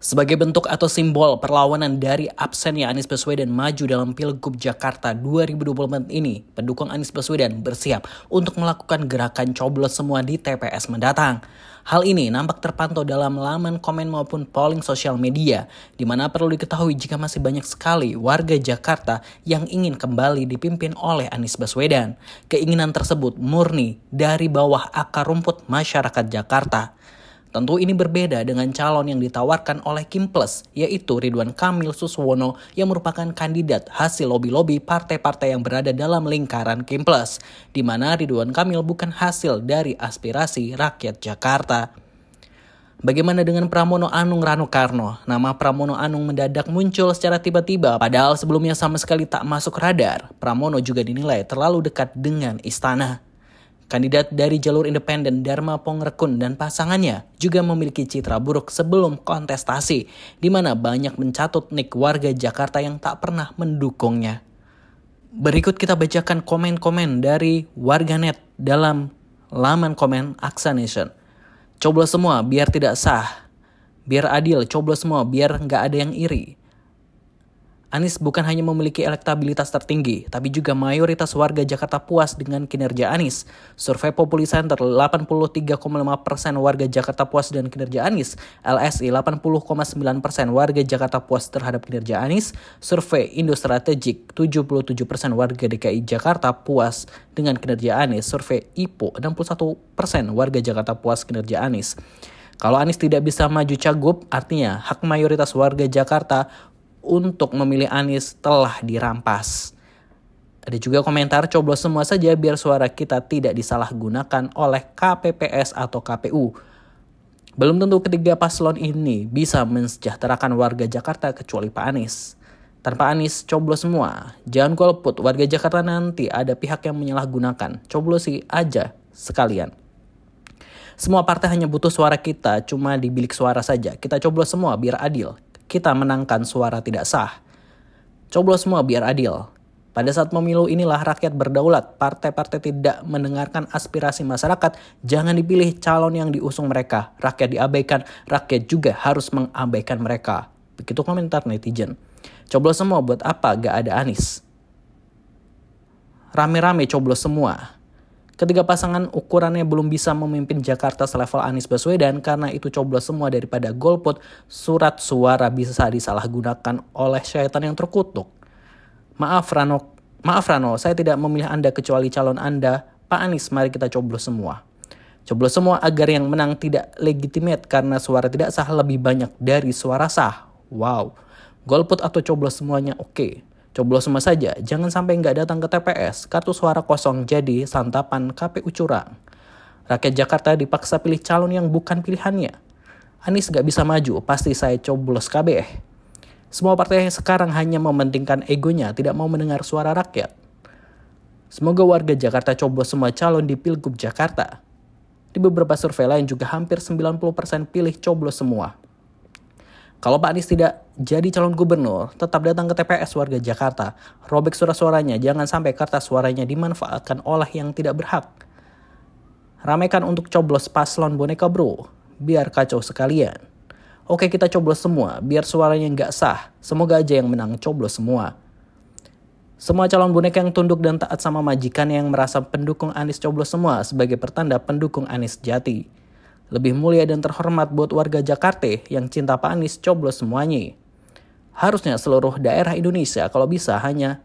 Sebagai bentuk atau simbol perlawanan dari absennya Anies Baswedan maju dalam Pilgub Jakarta 2024 ini, pendukung Anies Baswedan bersiap untuk melakukan gerakan coblos semua di TPS mendatang. Hal ini nampak terpantau dalam laman komen maupun polling sosial media, di mana perlu diketahui jika masih banyak sekali warga Jakarta yang ingin kembali dipimpin oleh Anies Baswedan. Keinginan tersebut murni dari bawah akar rumput masyarakat Jakarta. Tentu ini berbeda dengan calon yang ditawarkan oleh Kim Plus, yaitu Ridwan Kamil Suswono yang merupakan kandidat hasil lobi-lobi partai-partai yang berada dalam lingkaran Kim Plus, di mana Ridwan Kamil bukan hasil dari aspirasi rakyat Jakarta. Bagaimana dengan Pramono Anung Rano Karno? Nama Pramono Anung mendadak muncul secara tiba-tiba, padahal sebelumnya sama sekali tak masuk radar. Pramono juga dinilai terlalu dekat dengan istana. Kandidat dari jalur independen Dharma Pongrekun dan pasangannya juga memiliki citra buruk sebelum kontestasi, di mana banyak mencatut nik warga Jakarta yang tak pernah mendukungnya. Berikut kita bacakan komen-komen dari warganet dalam laman komen Aksa Nation. Coblos semua biar tidak sah, biar adil, coblos semua biar nggak ada yang iri. Anies bukan hanya memiliki elektabilitas tertinggi, tapi juga mayoritas warga Jakarta puas dengan kinerja Anies. Survei Populi Center 83,5% warga Jakarta puas dengan kinerja Anies. LSI 80,9% warga Jakarta puas terhadap kinerja Anies. Survei Indo Strategik 77% warga DKI Jakarta puas dengan kinerja Anies. Survei IPO 61% warga Jakarta puas kinerja Anies. Kalau Anies tidak bisa maju cagup, artinya hak mayoritas warga Jakarta untuk memilih Anies telah dirampas. Ada juga komentar coblos semua saja biar suara kita tidak disalahgunakan oleh KPPS atau KPU. Belum tentu ketiga paslon ini bisa mensejahterakan warga Jakarta kecuali Pak Anies. Tanpa Anies, coblos semua. Jangan golput, warga Jakarta nanti ada pihak yang menyalahgunakan. Coblosi aja sekalian. Semua partai hanya butuh suara kita, cuma di bilik suara saja. Kita coblos semua biar adil. Kita menangkan suara tidak sah. Coblos semua biar adil. Pada saat pemilu inilah rakyat berdaulat. Partai-partai tidak mendengarkan aspirasi masyarakat. Jangan dipilih calon yang diusung mereka. Rakyat diabaikan, rakyat juga harus mengabaikan mereka. Begitu komentar netizen. Coblos semua buat apa gak ada Anies? Rame-rame coblos semua. Ketiga pasangan ukurannya belum bisa memimpin Jakarta selevel Anies Baswedan karena itu coblos semua daripada golput, surat suara bisa disalahgunakan oleh syaitan yang terkutuk. Maaf Rano, saya tidak memilih Anda kecuali calon Anda, Pak Anies, mari kita coblos semua. Coblos semua agar yang menang tidak legitimate karena suara tidak sah lebih banyak dari suara sah. Wow, golput atau coblos semuanya oke. Coblos semua saja, jangan sampai nggak datang ke TPS, kartu suara kosong jadi santapan KPU curang. Rakyat Jakarta dipaksa pilih calon yang bukan pilihannya. Anies nggak bisa maju, pasti saya coblos KB. Semua partai sekarang hanya mementingkan egonya, tidak mau mendengar suara rakyat. Semoga warga Jakarta coblos semua calon di Pilgub Jakarta. Di beberapa survei lain juga hampir 90% pilih coblos semua. Kalau Pak Anies tidak jadi calon gubernur, tetap datang ke TPS warga Jakarta. Robek suara-suaranya, jangan sampai kertas suaranya dimanfaatkan oleh yang tidak berhak. Ramaikan untuk coblos paslon boneka bro, biar kacau sekalian. Oke, kita coblos semua, biar suaranya nggak sah. Semoga aja yang menang coblos semua. Semua calon boneka yang tunduk dan taat sama majikan yang merasa pendukung Anies coblos semua sebagai pertanda pendukung Anies jati. Lebih mulia dan terhormat buat warga Jakarta yang cinta Pak Anies coblos semuanya. Harusnya seluruh daerah Indonesia kalau bisa harusnya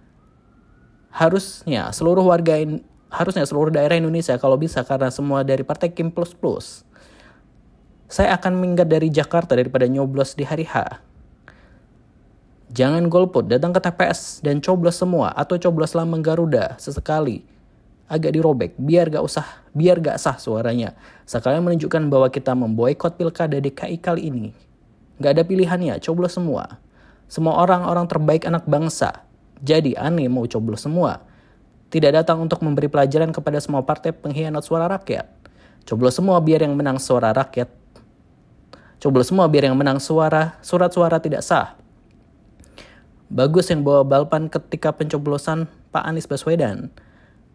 seluruh daerah Indonesia kalau bisa karena semua dari partai Kim Plus. Saya akan minggat dari Jakarta daripada nyoblos di hari H. Jangan golput, datang ke TPS dan coblos semua atau coblos lambang Garuda sesekali. Agak dirobek, biar gak sah suaranya. Sekalian menunjukkan bahwa kita memboikot pilkada DKI kali ini. Gak ada pilihannya, coblos semua. Semua orang-orang terbaik anak bangsa. Jadi aneh mau coblos semua. Tidak datang untuk memberi pelajaran kepada semua partai pengkhianat suara rakyat. Coblos semua biar yang menang suara rakyat. Coblos semua biar yang menang surat suara tidak sah. Bagus yang bawa balpan ketika pencoblosan Pak Anies Baswedan.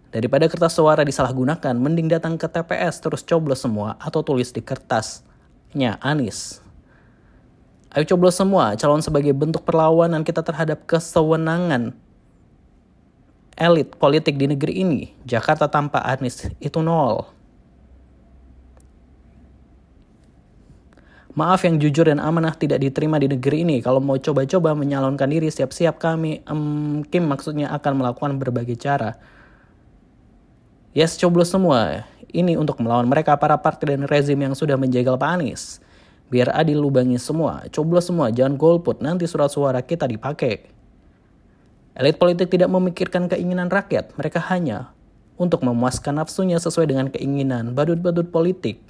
Daripada kertas suara disalahgunakan, mending datang ke TPS terus coblos semua atau tulis di kertasnya Anies. Ayo coblos semua calon sebagai bentuk perlawanan kita terhadap kesewenangan elit politik di negeri ini. Jakarta tanpa Anies itu nol. Maaf yang jujur dan amanah tidak diterima di negeri ini. Kalau mau coba-coba menyalonkan diri, siap-siap kami, Kim maksudnya akan melakukan berbagai cara. Yes, coblos semua. Ini untuk melawan mereka, para partai dan rezim yang sudah menjegal Pak Anies. Biar adil, lubangi semua. Coblos semua, jangan golput. Nanti surat suara kita dipakai. Elit politik tidak memikirkan keinginan rakyat. Mereka hanya untuk memuaskan nafsunya sesuai dengan keinginan badut-badut politik.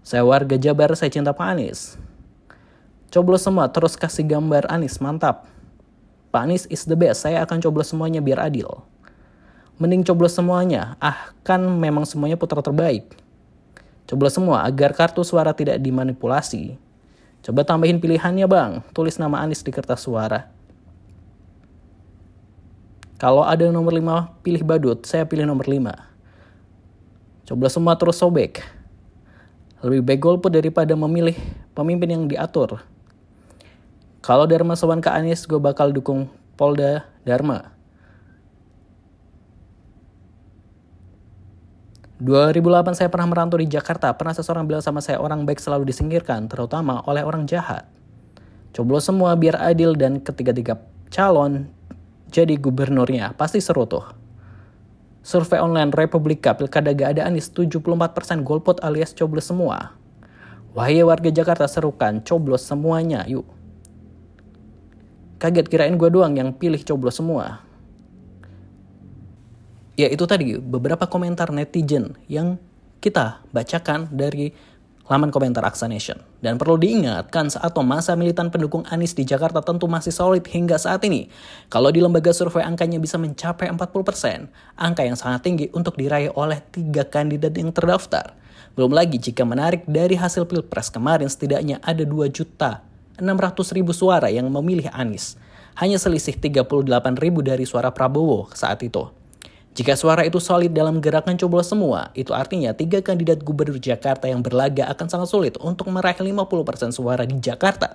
Saya warga Jabar, saya cinta Pak Anies. Coblos semua, terus kasih gambar Anies, mantap. Pak Anies is the best, saya akan coblos semuanya biar adil. Mending coblos semuanya, kan memang semuanya putra terbaik. Coblos semua agar kartu suara tidak dimanipulasi. Coba tambahin pilihannya bang, tulis nama Anies di kertas suara. Kalau ada nomor 5 pilih badut, saya pilih nomor 5. Coblos semua terus sobek. Lebih baik golput daripada memilih pemimpin yang diatur. Kalau Dharma sowan ke Anies, gue bakal dukung Polda Dharma. 2008 saya pernah merantau di Jakarta. Pernah seseorang bilang sama saya, orang baik selalu disingkirkan, terutama oleh orang jahat. Coblos semua biar adil dan ketiga-tiga calon jadi gubernurnya. Pasti seru tuh. Survei online Republika, pilkada gak ada Anies, 74% golput alias coblos semua. Wahai warga Jakarta, serukan, coblos semuanya, yuk. Kaget, kirain gue doang yang pilih coblos semua. Ya itu tadi beberapa komentar netizen yang kita bacakan dari laman komentar Aksa Nation. Dan perlu diingatkan saat masa militan pendukung Anies di Jakarta tentu masih solid hingga saat ini. Kalau di lembaga survei angkanya bisa mencapai 40%, angka yang sangat tinggi untuk diraih oleh 3 kandidat yang terdaftar. Belum lagi jika menarik dari hasil Pilpres kemarin setidaknya ada 2.600.000 suara yang memilih Anies. Hanya selisih 38.000 dari suara Prabowo saat itu. Jika suara itu solid dalam gerakan coblos semua, itu artinya 3 kandidat gubernur Jakarta yang berlaga akan sangat sulit untuk meraih 50% suara di Jakarta.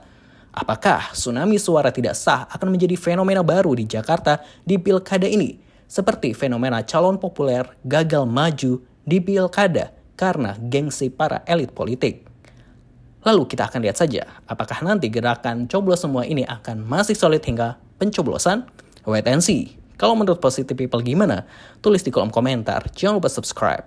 Apakah tsunami suara tidak sah akan menjadi fenomena baru di Jakarta di pilkada ini? Seperti fenomena calon populer gagal maju di pilkada karena gengsi para elit politik. Lalu kita akan lihat saja, apakah nanti gerakan coblos semua ini akan masih solid hingga pencoblosan? Wait and see. Kalau menurut Positive People gimana? Tulis di kolom komentar. Jangan lupa subscribe.